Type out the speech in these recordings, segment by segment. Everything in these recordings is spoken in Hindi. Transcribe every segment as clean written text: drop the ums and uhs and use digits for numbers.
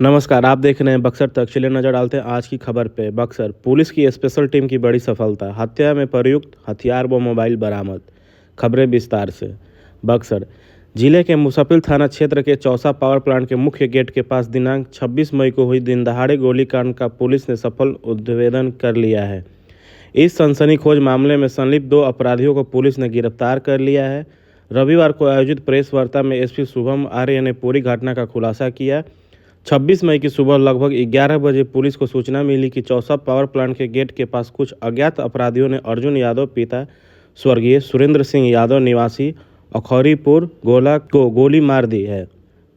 नमस्कार, आप देख रहे हैं बक्सर तक। चलिए नजर डालते हैं आज की खबर पे। बक्सर पुलिस की स्पेशल टीम की बड़ी सफलता, हत्या में प्रयुक्त हथियार व मोबाइल बरामद। खबरें विस्तार से। बक्सर जिले के मुसफिल थाना क्षेत्र के चौसा पावर प्लांट के मुख्य गेट के पास दिनांक 26 मई को हुई दिनदहाड़े गोलीकांड का पुलिस ने सफल उद्भेदन कर लिया है। इस सनसनीखेज मामले में संलिप्त 2 अपराधियों को पुलिस ने गिरफ्तार कर लिया है। रविवार को आयोजित प्रेस वार्ता में एसपी शुभम आर्य ने पूरी घटना का खुलासा किया। 26 मई की सुबह लगभग 11 बजे पुलिस को सूचना मिली कि चौसा पावर प्लांट के गेट के पास कुछ अज्ञात अपराधियों ने अर्जुन यादव पिता स्वर्गीय सुरेंद्र सिंह यादव निवासी अखौरीपुर गोला को गोली मार दी है।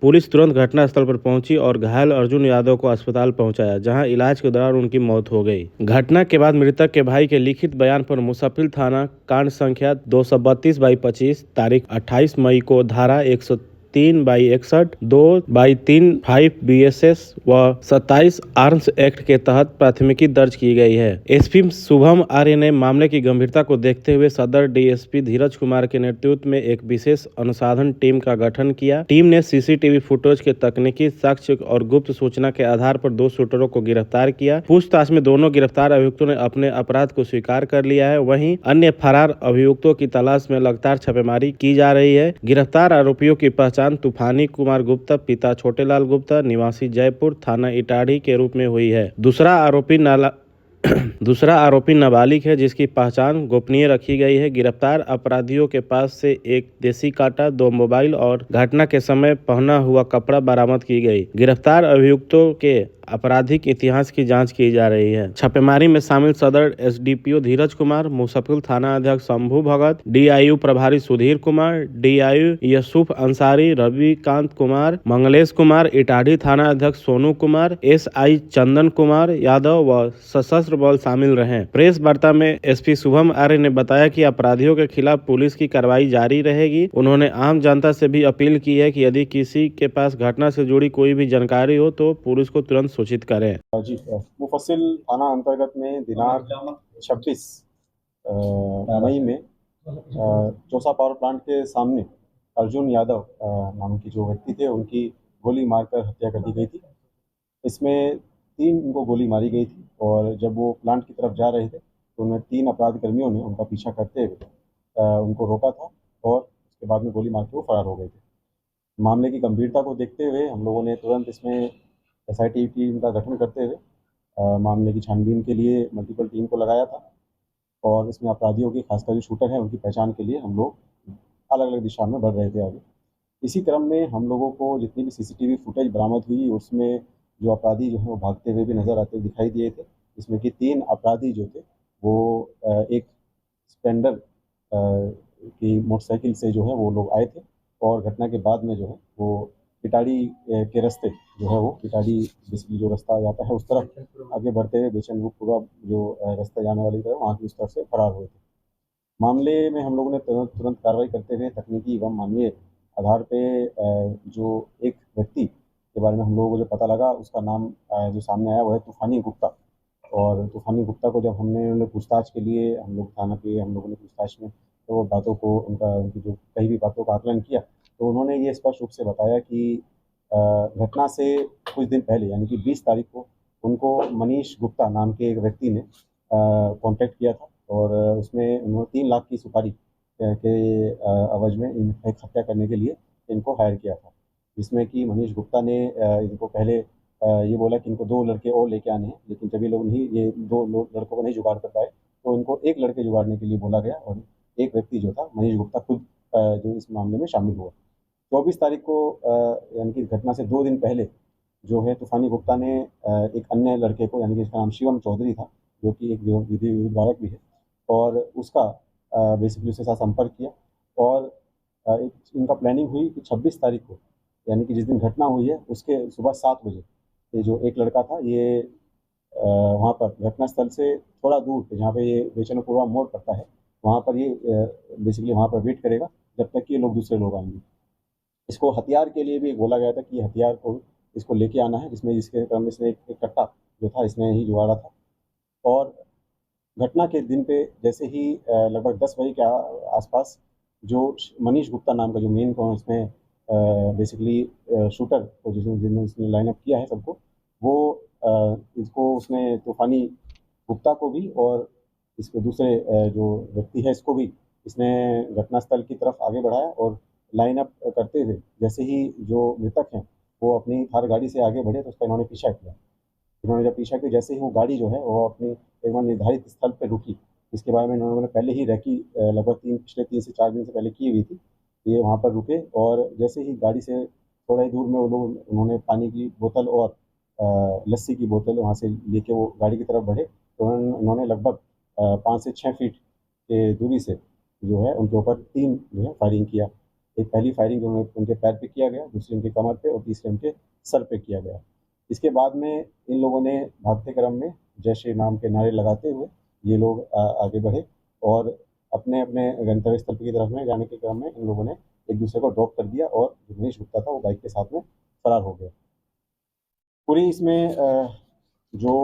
पुलिस तुरंत घटनास्थल पर पहुंची और घायल अर्जुन यादव को अस्पताल पहुंचाया, जहां इलाज के दौरान उनकी मौत हो गई। घटना के बाद मृतक के भाई के लिखित बयान पर मुसफिल थाना कांड संख्या 232/25 तारीख 28 मई को धारा 103/61, 2/3 5 BSS व 27 आर्म्स एक्ट के तहत प्राथमिकी दर्ज की गई है। एसपी शुभम आर्य ने मामले की गंभीरता को देखते हुए सदर डीएसपी धीरज कुमार के नेतृत्व में एक विशेष अनुसंधान टीम का गठन किया। टीम ने सीसीटीवी फुटेज के तकनीकी साक्ष्य और गुप्त सूचना के आधार पर 2 शूटरों को गिरफ्तार किया। पूछताछ में दोनों गिरफ्तार अभियुक्तों ने अपने अपराध को स्वीकार कर लिया है। वहीं अन्य फरार अभियुक्तों की तलाश में लगातार छापेमारी की जा रही है। गिरफ्तार आरोपियों की पहचान तूफानी कुमार गुप्ता पिता छोटेलाल गुप्ता निवासी जयपुर थाना इटाढ़ी के रूप में हुई है। दूसरा आरोपी नाबालिग है, जिसकी पहचान गोपनीय रखी गई है। गिरफ्तार अपराधियों के पास से एक देसी कांटा, 2 मोबाइल और घटना के समय पहना हुआ कपड़ा बरामद की गई। गिरफ्तार अभियुक्तों के आपराधिक इतिहास की जांच की जा रही है। छापेमारी में शामिल सदर एसडीपीओ धीरज कुमार, मुसफिल थाना अध्यक्ष शंभू भगत, डीआईयू प्रभारी सुधीर कुमार, डीआईयू यूसुफ अंसारी, रविकांत कुमार, मंगलेश कुमार, इटाढ़ी थाना अध्यक्ष सोनू कुमार, एसआई चंदन कुमार यादव व सशस्त्र बल शामिल रहे। प्रेस वार्ता में एसपी शुभम आर्य ने बताया कि अपराधियों के खिलाफ पुलिस की कार्रवाई जारी रहेगी। उन्होंने आम जनता से भी अपील की है कि यदि किसी के पास घटना से जुड़ी कोई भी जानकारी हो तो पुलिस को तुरंत सूचित करें। जी, मुफस्सिल थाना अंतर्गत में दिनांक 26 मई में चौसा पावर प्लांट के सामने अर्जुन यादव नाम की जो व्यक्ति थे, उनकी गोली मारकर हत्या कर दी गई थी। इसमें 3 उनको गोली मारी गई थी और जब वो प्लांट की तरफ जा रहे थे तो उन्हें 3 अपराध कर्मियों ने उनका पीछा करते हुए उनको रोका था और उसके बाद में गोली मार के वो फरार हो गए थे। मामले की गंभीरता को देखते हुए हम लोगों ने तुरंत इसमें एसआईटी टीम का गठन करते हुए मामले की छानबीन के लिए मल्टीपल टीम को लगाया था और इसमें अपराधियों की खासकर जो शूटर हैं उनकी पहचान के लिए हम लोग अलग अलग दिशा में बढ़ रहे थे आगे। इसी क्रम में हम लोगों को जितनी भी सीसीटीवी फुटेज बरामद हुई उसमें जो अपराधी जो हैं वो भागते हुए भी नजर आते दिखाई दिए थे। इसमें कि 3 अपराधी जो थे वो एक स्प्लेंडर की मोटरसाइकिल से जो है वो लोग आए थे और घटना के बाद में जो है वो इटाढ़ी के रास्ते जो है वो इटाढ़ी बेसिकली जो रास्ता जाता है उस तरफ आगे बढ़ते हुए बेचनपुरा जो रास्ता जाने वाली तरफ वहाँ की उस तरफ से फरार हुए थे। मामले में हम लोगों ने तुरंत कार्रवाई करते हुए तकनीकी एवं मानवीय आधार पे जो एक व्यक्ति के बारे में हम लोगों को जो पता लगा उसका नाम जो सामने आया वो है तूफानी गुप्ता। और तूफानी गुप्ता को जब हमने पूछताछ के लिए हम लोग थाना पे हम लोगों ने पूछताछ में तो बातों को उनकी जो कई भी बातों का आकलन किया तो उन्होंने ये स्पष्ट रूप से बताया कि घटना से कुछ दिन पहले यानी कि 20 तारीख को उनको मनीष गुप्ता नाम के एक व्यक्ति ने कांटेक्ट किया था और उसमें उन्होंने 3 लाख की सुपारी के एवज में एक हत्या करने के लिए इनको हायर किया था। जिसमें कि मनीष गुप्ता ने इनको पहले ये बोला कि इनको 2 लड़के और लेके आने हैं, लेकिन जब ये लोग नहीं ये 2 लड़कों को नहीं जुगाड़ कर पाए तो इनको 1 लड़के जुगाड़ने के लिए बोला गया और एक व्यक्ति जो था मनीष गुप्ता खुद जो इस मामले में शामिल हुआ। 24 तारीख को यानी कि घटना से 2 दिन पहले जो है तूफानी गुप्ता ने एक अन्य लड़के को यानी कि इसका नाम शिवम चौधरी था, जो कि एक विधि विभारक भी है और उसका बेसिकली उसके साथ संपर्क किया और इनका प्लानिंग हुई कि 26 तारीख को यानी कि जिस दिन घटना हुई है उसके सुबह 7 बजे ये जो एक लड़का था ये वहाँ पर घटनास्थल से थोड़ा दूर पे जहाँ पे ये बेचनपुरा मोड़ पड़ता है वहाँ पर ये बेसिकली वहाँ पर वेट करेगा जब तक कि ये लोग दूसरे लोग आएंगे। इसको हथियार के लिए भी बोला गया था कि हथियार को इसको लेके आना है, जिसमें जिसके क्रम में इसने एक कट्टा जो था इसने ही जुगाड़ा था। और घटना के दिन पे जैसे ही लगभग 10 बजे के आसपास जो मनीष गुप्ता नाम का जो मेन इसमें बेसिकली शूटर को जिन्होंने उसने लाइनअप किया है सबको, वो इसको उसने तूफानी गुप्ता को भी और इसके दूसरे जो व्यक्ति है इसको भी इसने घटनास्थल की तरफ आगे बढ़ाया और लाइनअप करते हुए जैसे ही जो मृतक हैं वो अपनी थार गाड़ी से आगे बढ़े तो उसका इन्होंने पीछा किया। इन्होंने जब पीछा किया जैसे ही वो गाड़ी जो है वो अपनी एक बार निर्धारित स्थल पर रुकी, इसके बारे में इन्होंने पहले ही रैकी लगभग पिछले 3 से 4 दिन से पहले की हुई थी। ये वहाँ पर रुके और जैसे ही गाड़ी से थोड़ा ही दूर में वो लोग उन्होंने पानी की बोतल और लस्सी की बोतल वहाँ से लेके वो गाड़ी की तरफ बढ़े तो उन्होंने लगभग 5 से 6 फीट के दूरी से जो है उनके ऊपर 3 जो है फायरिंग किया। एक पहली फायरिंग जो उनके पैर पे किया गया, दूसरी उनके कमर पे और तीसरी उनके सर पे किया गया। इसके बाद में इन लोगों ने भागते क्रम में जय श्री राम के नारे लगाते हुए ये लोग आगे बढ़े और अपने अपने गंतव्य स्थल की तरफ में जाने के क्रम में इन लोगों ने एक दूसरे को ड्रॉप कर दिया और जो मनीष गुप्ता था वो बाइक के साथ में फरार हो गया। पूरी इसमें जो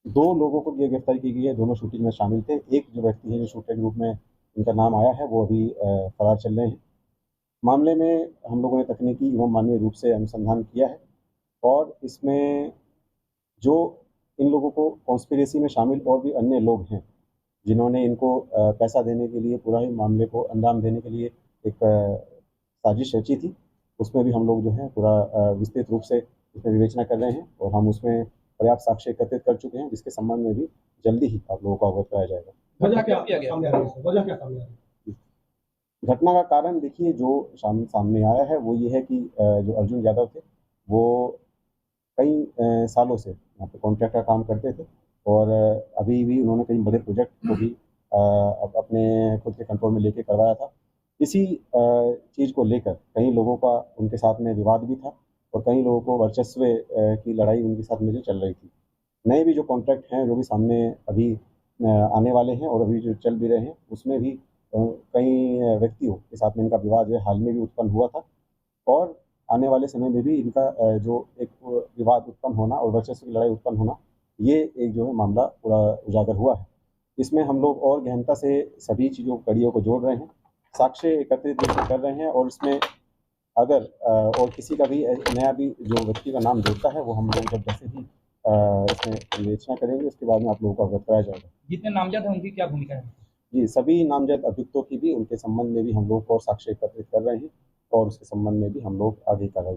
2 लोगों को ये गिरफ्तारी की गई है, दोनों शूटिंग में शामिल थे। एक जो व्यक्ति है जो शूटर के रूप में इनका नाम आया है वो अभी फरार चल रहे हैं। मामले में हम लोगों ने तकनीकी एवं मानवीय रूप से अनुसंधान किया है और इसमें जो इन लोगों को कॉन्स्पिरेसी में शामिल और भी अन्य लोग हैं जिन्होंने इनको पैसा देने के लिए पूरा ही मामले को अंजाम देने के लिए एक साजिश रची थी, उसमें भी हम लोग जो है पूरा विस्तृत रूप से इसमें विवेचना कर रहे हैं और हम उसमें पर्याप्त साक्ष्य एकत्रित कर चुके हैं जिसके संबंध में भी जल्दी ही आप लोगों को अवगत कराया जाएगा। वजह क्या सामने आ रही है? वजह क्या सामने आ रही है? घटना का कारण देखिए जो सामने आया है वो ये है कि जो अर्जुन यादव थे वो कई सालों से यहाँ पे कॉन्ट्रैक्ट का काम करते थे और अभी भी उन्होंने कई बड़े प्रोजेक्ट को भी अपने खुद के कंट्रोल में लेके करवाया था। इसी चीज़ को लेकर कई लोगों का उनके साथ में विवाद भी था और कई लोगों को वर्चस्व की लड़ाई उनके साथ में जो चल रही थी। नए भी जो कॉन्ट्रैक्ट हैं जो भी सामने अभी आने वाले हैं और अभी जो चल भी रहे हैं उसमें भी कई व्यक्तियों के साथ में इनका विवाद जो है हाल में भी उत्पन्न हुआ था और आने वाले समय में भी इनका जो एक विवाद उत्पन्न होना और वर्चस्व की लड़ाई उत्पन्न होना ये एक जो है मामला पूरा उजागर हुआ है। इसमें हम लोग और गहनता से सभी चीज़ों कड़ियों को जोड़ रहे हैं, साक्ष्य एकत्रित कर रहे हैं और इसमें अगर और किसी का भी नया भी जो व्यक्ति का नाम जुड़ता है वो हम लोग जब जैसे ही इसमें विवेचना करेंगे उसके बाद में आप लोगों को अवगत कराया जाएगा। जितने नामजद हैं उनकी क्या भूमिका है? जी, सभी नामजद अभियुक्तों की भी उनके संबंध में भी हम लोग और साक्ष्य एकत्रित कर रहे हैं और उसके संबंध में भी हम लोग आगे कार्रवाई